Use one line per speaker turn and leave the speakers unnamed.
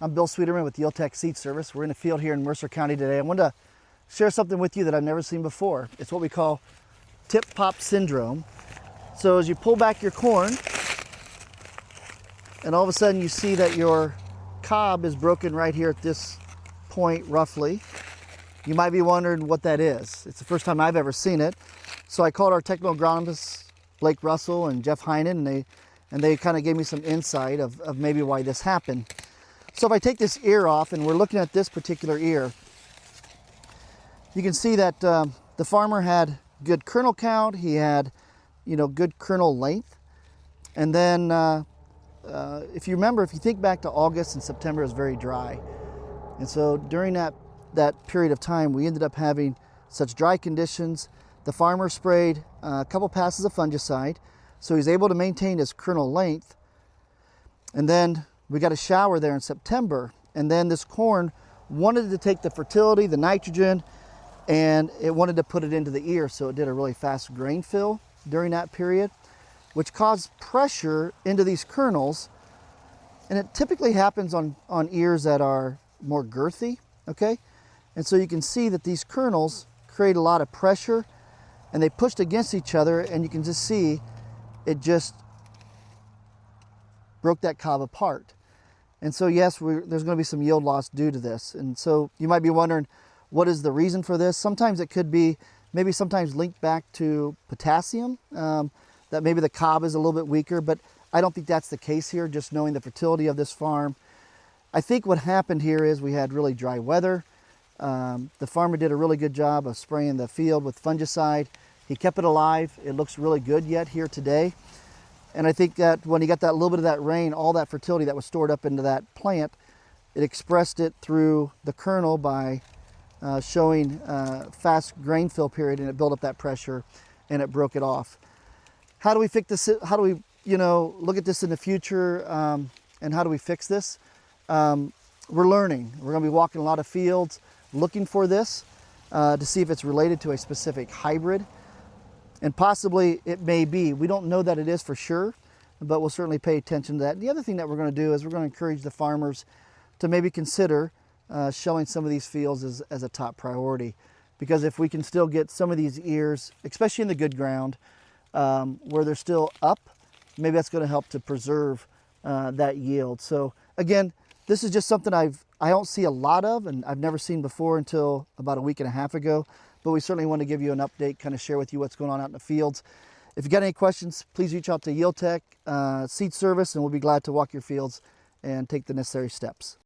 I'm Bill Sweeterman with Yield Tech Seed Service. We're in a field here in Mercer County today. I wanted to share something with you that I've never seen before. It's what we call tip pop syndrome. So as you pull back your corn, and all of a sudden you see that your cob is broken right here at this point roughly. You might be wondering what that is. It's the first time I've ever seen it. So I called our technical agronomists, Blake Russell and Jeff Heinen, and they kind of gave me some insight of maybe why this happened. So if I take this ear off and we're looking at this particular ear, you can see that the farmer had good kernel count. He had, good kernel length. And then if you remember, if you think back to August and September, it was very dry. And so during that period of time, we ended up having such dry conditions. The farmer sprayed a couple passes of fungicide, so he's able to maintain his kernel length. And then we got a shower there in September, and then this corn wanted to take the fertility, the nitrogen, and it wanted to put it into the ear, so it did a really fast grain fill during that period, which caused pressure into these kernels. And it typically happens on ears that are more girthy, okay? And so you can see that these kernels create a lot of pressure, and they pushed against each other, and you can just see it just broke that cob apart. And so yes, there's going to be some yield loss due to this. And so you might be wondering, what is the reason for this? Sometimes it could be maybe sometimes linked back to potassium, that maybe the cob is a little bit weaker, but I don't think that's the case here, just knowing the fertility of this farm. I think what happened here is we had really dry weather. The farmer did a really good job of spraying the field with fungicide. He kept it alive. It looks really good yet here today. And I think that when he got that little bit of that rain, all that fertility that was stored up into that plant, it expressed it through the kernel by showing fast grain fill period, and it built up that pressure and it broke it off. How do we fix this? How do we, look at this in the future, and how do we fix this? We're learning. We're going to be walking a lot of fields looking for this to see if it's related to a specific hybrid. And possibly it may be. We don't know that it is for sure, but we'll certainly pay attention to that. The other thing that we're going to do is we're going to encourage the farmers to maybe consider showing some of these fields as a top priority. Because if we can still get some of these ears, especially in the good ground, where they're still up, maybe that's going to help to preserve that yield. So again, this is just something I don't see a lot of, and I've never seen before until about a week and a half ago. But we certainly want to give you an update, kind of share with you what's going on out in the fields. If you got any questions, please reach out to Yield Tech Seed Service, and we'll be glad to walk your fields and take the necessary steps.